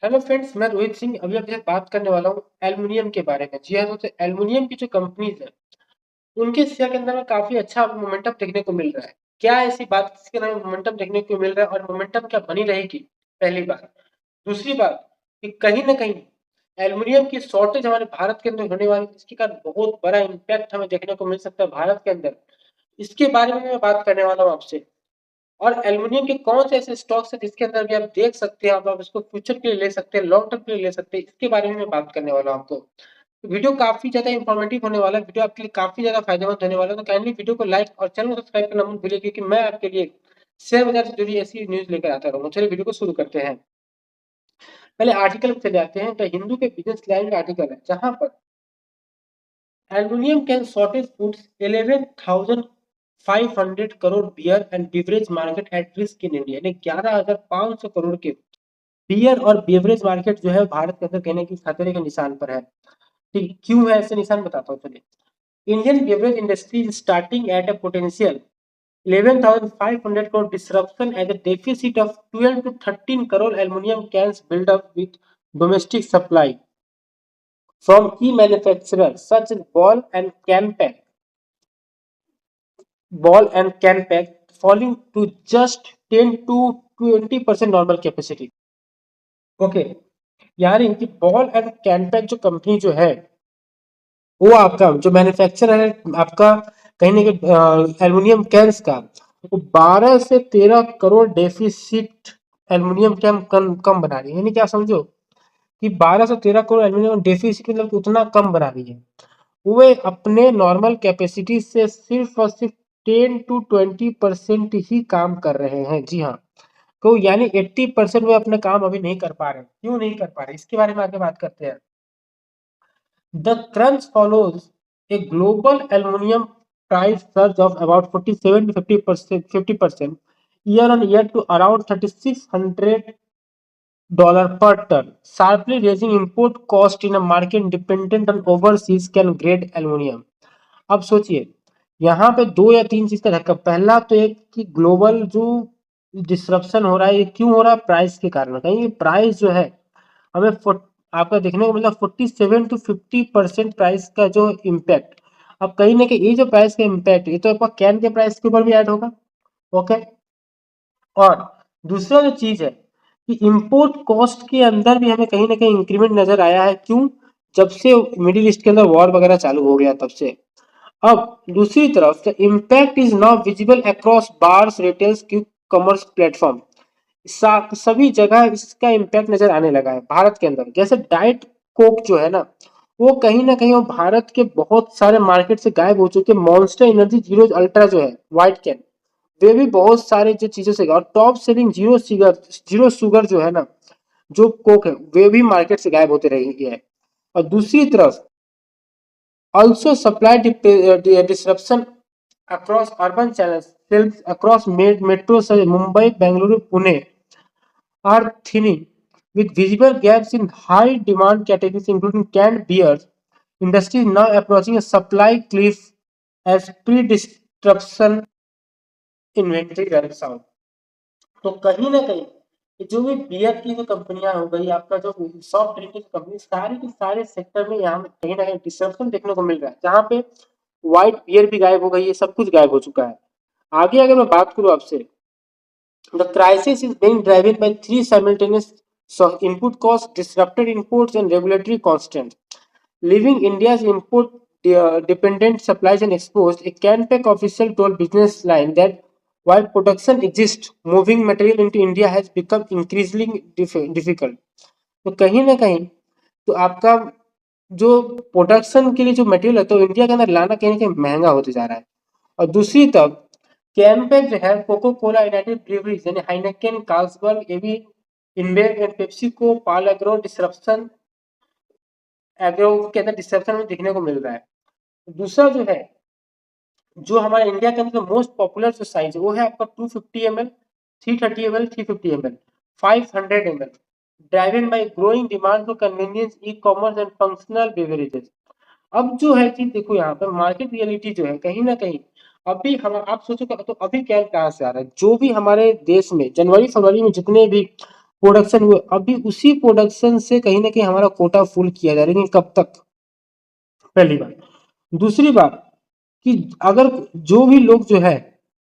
Hello friends, मैं रोहित सिंह अभी आपके साथ बात करने वाला हूँ एल्युमिनियम के बारे में। जी हाँ दोस्तों, एल्युमिनियम की जो कंपनीज है उनके शेयर के अंदर में काफी अच्छा मोमेंटम देखने को मिल रहा है। क्या ऐसी बात जिसके नाम मोमेंटम देखने को मिल रहा है और मोमेंटम क्या बनी रहेगी? पहली बात। दूसरी बात कि कहीं ना कहीं एल्युमिनियम की शॉर्टेज हमारे भारत के अंदर होने वाली है, जिसके कारण बहुत बड़ा इम्पैक्ट हमें देखने को मिल सकता है भारत के अंदर। इसके बारे में मैं बात करने वाला हूँ आपसे। और एल्युमिनियम के कौन से ऐसे स्टॉक्स हैं जिसके अंदर भी आप देख सकते हैं, आप इसको फ्यूचर के लिए ले सकते हैं, लॉन्ग टर्म के लिए ले सकते हैं, इसके बारे में मैं बात करने वाला हूँ आपको। तो वीडियो काफी ज्यादा इंफॉर्मेटिव होने वाला है, वीडियो आपके लिए काफी ज्यादा फायदेमंद होने वाला है। तो काइंडली वीडियो को लाइक और चैनल को सब्सक्राइब करना मत भूलिए, क्योंकि मैं आपके लिए शेयर बाजार से जुड़ी ऐसी न्यूज लेकर आता रहूंगा। चलिए वीडियो को शुरू करते हैं। पहले आर्टिकल पे चले जाते हैं। तो हिंदू के बिजनेस लाइन का आर्टिकल है, जहां पर aluminium can shortage puts 11,500 crore beer and beverage market at risk in India. यानी 11,500 करोड़ के बियर और बेवरेज मार्केट जो है भारत के अंदर कहने की खतरे के निशान पर है। ठीक, क्यों है ऐसे निशान बताता हूँ। चलिए, Indian beverage industry is starting at a potential 11,500 crore disruption as a deficit of 12 to 13 crore aluminum cans build up with domestic supply from key manufacturers such as ball and can pack falling to just 10 to 20% normal capacity. Okay, यानी कि ball and can pack जो company जो है, वो आपका जो manufacturer है आपका कहीं ना कहीं एल्युमिनियम कैंस का, वो 12 से 13 crore deficit aluminium can come बना रही है। यानी क्या समझो कि 12 से 13 करोड़ एल्युमिनियम डेफिसिट मतलब कि उतना कम बना रही है। वे अपने नॉर्मल कैपेसिटी से सिर्फ और सिर्फ 10 to 20% ही काम कर रहे हैं। जी हाँ, तो यानी 80% वे अपने काम अभी नहीं कर पा रहे। क्यों नहीं कर पा रहे, इसके बारे में आगे बात करते हैं। The crunch follows a global aluminum price surge of about 47 to 50% year on year to around $3,600 per ton, sharply raising import cost in a market dependent on overseas can grade aluminum. अब सोचिए, यहाँ पे दो या तीन चीज का धक्का। पहला तो एक कि ग्लोबल जो डिसरप्शन हो रहा है, ये क्यों हो रहा है? प्राइस के कारण। कहीं प्राइस जो है हमें आपका देखने को मतलब 47 to 50% प्राइस का जो इम्पैक्ट। अब कहीं ना कहीं ये जो प्राइस का इम्पैक्ट, ये तो आपका कैन के प्राइस के ऊपर भी ऐड होगा। ओके, और दूसरा जो चीज है कि इंपोर्ट कॉस्ट के अंदर भी हमें कहीं ना कहीं इंक्रीमेंट नजर आया है। क्यों? जब से मिडिल ईस्ट के अंदर वॉर वगैरह चालू हो गया तब से। अब दूसरी तरफ the impact is now visible across bars, retails, quick commerce platform. सभी जगह इसका इम्पैक्ट नजर आने लगा है भारत के अंदर। जैसे डाइट कोक जो है ना, वो कहीं ना कहीं वो भारत के बहुत सारे मार्केट से गायब हो चुके। मॉन्स्टर एनर्जी जीरो अल्ट्रा जो है व्हाइट कैन, वे भी बहुत सारे जो चीजों से, और टॉप सेलिंग जीरो शुगर जो है ना, जो कोक है, वे भी मार्केट से गायब होते रही है। और दूसरी तरफ also supply disruption across urban channels, sales across metros such as Mumbai, Bangalore, Pune are thinning, with visible gaps in high demand categories including canned beers. Industry is now approaching a supply cliff as pre-disruption inventory runs out. तो कहीं ना कहीं जो भी beer की जो कंपनियां हो गई, आपका जो सॉफ्ट ड्रिंक की कंपनी, सारे के सारे सेक्टर में यहाँ कहीं ना कहीं डिस्ट्रप्शन देखने को मिल रहा है। जहाँ पे व्हाइट बियर भी गायब हो गई है, सब कुछ गायब हो चुका है। आगे अगर मैं बात करूँ आपसे, the crisis is being driven by three simultaneous input costs, disrupted imports and regulatory constraints, leaving India's import dependent supply chain exposed. A Canpack official told Business Line that while production exists, moving material into India has become increasingly difficult. तो कहीं ना कहीं तो आपका जो production के लिए जो मटेरियल है, तो इंडिया के अंदर लाना कहीं ना कहीं महंगा होते जा रहा है। और दूसरी तरफ कैनपैक जो है, कोको कोला, यूनाइटेड ब्रीवरीज यानी हाइनेकेन, Carlsberg, AV InBev and Pepsi को पाल एग्रो डिसरप्शन एग्रो के अंदर डिसरप्शन में देखने को मिल रहा है। दूसरा जो है, जो हमारे इंडिया के अंदर मोस्ट पॉपुलर जो साइज है, वो है आपका 250 ml, 330 ml, 350 ml, 500 ml, driven by growing demand for convenience, e commerce and functional beverages. अब जो है कि देखो, यहाँ पर मार्केट रियलिटी जो है कहीं ना कहीं अभी हम, आप सोचो तो अभी क्या कहाँ से आ रहा है। जो भी हमारे देश में जनवरी फरवरी में जितने भी प्रोडक्शन हुए, अभी उसी प्रोडक्शन से कहीं ना कहीं हमारा कोटा फुल किया जा रहा है, लेकिन कब तक? पहली बात। दूसरी बात कि अगर जो भी लोग जो है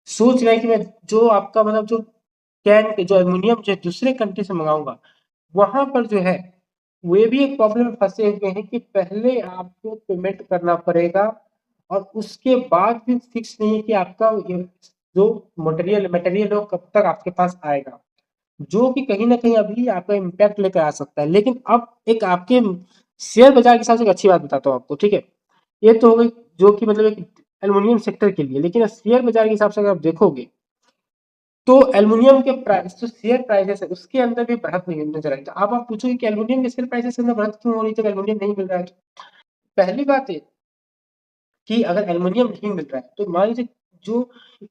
सोच रहे हैं कि मैं जो आपका मतलब जो कैन जो एल्यूमिनियम जो दूसरे कंट्री से मंगाऊंगा, वहां पर जो है वे भी एक प्रॉब्लम में फंसे हुए हैं कि पहले आपको पेमेंट करना पड़ेगा और उसके बाद भी फिक्स नहीं है कि आपका जो मटेरियल मटेरियल हो कब तक आपके पास आएगा, जो कि कहीं ना कहीं अभी आपका इम्पैक्ट लेकर आ सकता है। लेकिन अब एक आपके शेयर बाजार के हिसाब से एक अच्छी बात बताता हूँ आपको, ठीक है? ये तो हो गई जो कि मतलब एक एल्युमिनियम सेक्टर के लिए, लेकिन शेयर बाजार के हिसाब से अगर आप देखोगे तो एल्युमिनियम के प्राइस जो शेयर प्राइसेस है उसके अंदर भी बढ़त नहीं नजर आई। तो अब आप पूछोगे कि एल्युमिनियम के शेयर प्राइसेस के अंदर बढ़त क्यों हो रही है जब एल्युमिनियम नहीं मिल रहा है? पहली बात है कि अगर एल्युमिनियम नहीं मिल रहा है तो मान लीजिए जो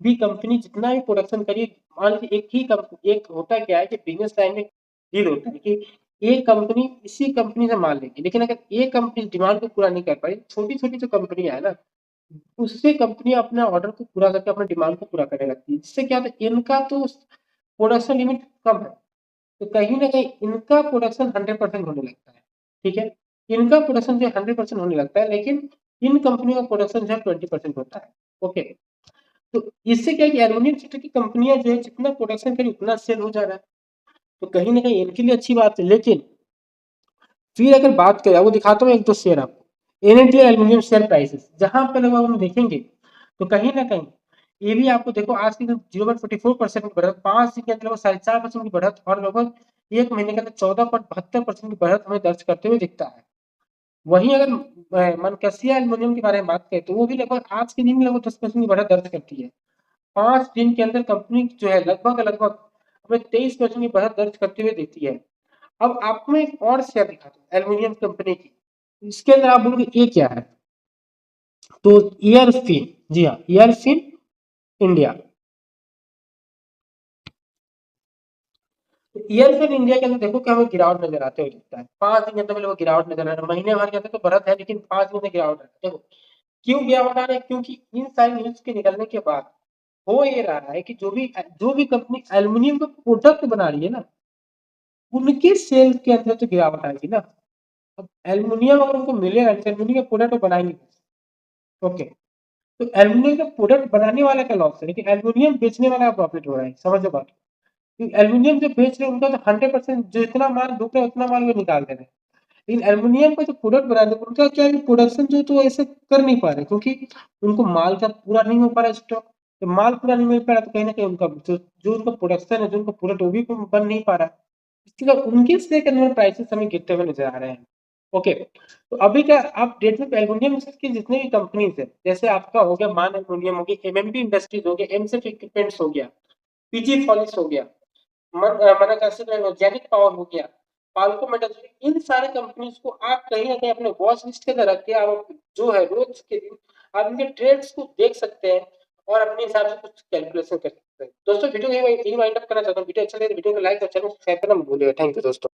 भी कंपनी जितना भी प्रोडक्शन करिए, मान लीजिए एक ही कंपनी, एक होता क्या है कि बिजनेस टाइम में डील होता है कि एक कंपनी इसी कंपनी से माल लेगी, लेकिन अगर एक कंपनी डिमांड को पूरा नहीं कर पाई, छोटी छोटी जो कंपनियां है ना, उससे कंपनियां अपने ऑर्डर को पूरा करके अपने डिमांड को पूरा करने लगती है, जिससे क्या होता है इनका तो प्रोडक्शन लिमिट कम है, तो कहीं ना कहीं इनका प्रोडक्शन 100% होने लगता है। ठीक है, इनका प्रोडक्शन जो 100% होने लगता है, लेकिन इन कंपनियों का प्रोडक्शन जो है 20% होता है। ओके, तो इससे क्या है कि एल्यूमिनियम सेक्टर की कंपनियां जो है जितना प्रोडक्शन करें उतना सेल हो जा रहा है, तो कहीं ना कहीं इनके लिए अच्छी बात है। लेकिन फिर अगर बात करें, वो दिखाता हूँ एक दो शेयर आपको, एनएनटी एल्यूमिनियम शेयर प्राइसेस जहां पर लोग हम देखेंगे तो कहीं ना कहीं ये भी आपको देखो आज की 0.44% की बढ़त, 5 दिन के अंदर लगभग 4.5% की बढ़त और लगभग एक महीने के अंदर 14.72% की बढ़त हमें दर्ज करते हुए दिखता है। वहीं अगर मनकसिया एल्यूमिनियम के बारे में बात करें तो वो भी लगभग आज के दिन में लगभग 10% की बढ़त दर्ज करती है। 5 दिन के अंदर कंपनी जो है लगभग लगभग हमें 23% की बढ़त दर्ज करते हुए देती है। अब आपको मैं एक और शेयर दिखाता हूँ एल्यूमिनियम कंपनी की, इसके अंदर आप बोलोगे ये क्या है, तो एयरफिन, जी हाँ एयरफिन इंडिया। तो एयरफिन इंडिया के अंदर देखो क्या हमें गिरावट नजर आते हुए दिखता है, 5 दिन के अंदर लोग गिरावट नजर आ रहा है, महीने भर के अंदर तो बढ़त है लेकिन 5 दिन में गिरावट है। देखो क्यों गिरावट आ रहा है, क्योंकि इन सारी न्यूज के निकलने के बाद हो ये रहा है कि जो भी कंपनी एल्यूमिनियम का प्रोडक्ट बना रही है ना, उनके सेल के अंदर तो गिरावट आएगी ना। अब एल्यूमिनियम अगर उनको मिलेगा, एल्यूमिनियम का प्रोडक्ट बनाएंगे, ओके, तो एल्यूमिनियम का प्रोडक्ट बनाने वाला का लॉस है लेकिन एल्यूमिनियम बेचने वाला का प्रॉफिट हो रहा है, समझो बात। एल्यूमिनियम जो बेच रहे हैं उनका तो 100% जो इतना माल बिक रहा है उतना माल वो निकाल दे रहे हैं, लेकिन एल्यूमिनियम का जो प्रोडक्ट बना रहे हैं उनका क्या है, प्रोडक्शन जो तो ऐसे कर नहीं पा रहे क्योंकि उनको माल का पूरा नहीं हो पा रहा स्टॉक। तो माल पूरा नहीं मिल पा रहा तो कहीं ना कहीं उनका जो उनका प्रोडक्शन है, जो उनका प्रोडक्ट वो भी बन नहीं पा रहा है, इसके बाद उनके से प्राइसेस हमें गिरते हुए नजर आ रहे हैं। ओके, तो अभी का आप डेट में एल्यूमिनियम की जितने भी कंपनीज है, जैसे आपका हो गया मान एल्यूमिनियम हो गया, एमएमटी इंडस्ट्रीज हो गया, एमसेफ इक्विपमेंट्स हो गया, पीजी फॉलिस हो गया, जैनिक पावर हो गया, पाल्को मेटल्स, इन सारे कंपनीज को आप कहीं ना कहीं अपने वॉच लिस्ट के अंदर रख के आप जो है रोज के दिन आप इनके ट्रेड्स को देख सकते हैं और अपने हिसाब से कुछ कैलकुलेशन कर सकते हैं। दोस्तों वीडियो यही वाइंड अप करना चाहता हूँ, वीडियो अच्छा लगे तो वीडियो को लाइक और चैनल सब्सक्राइब करना मत भूलिएगा। थैंक यू दोस्तों।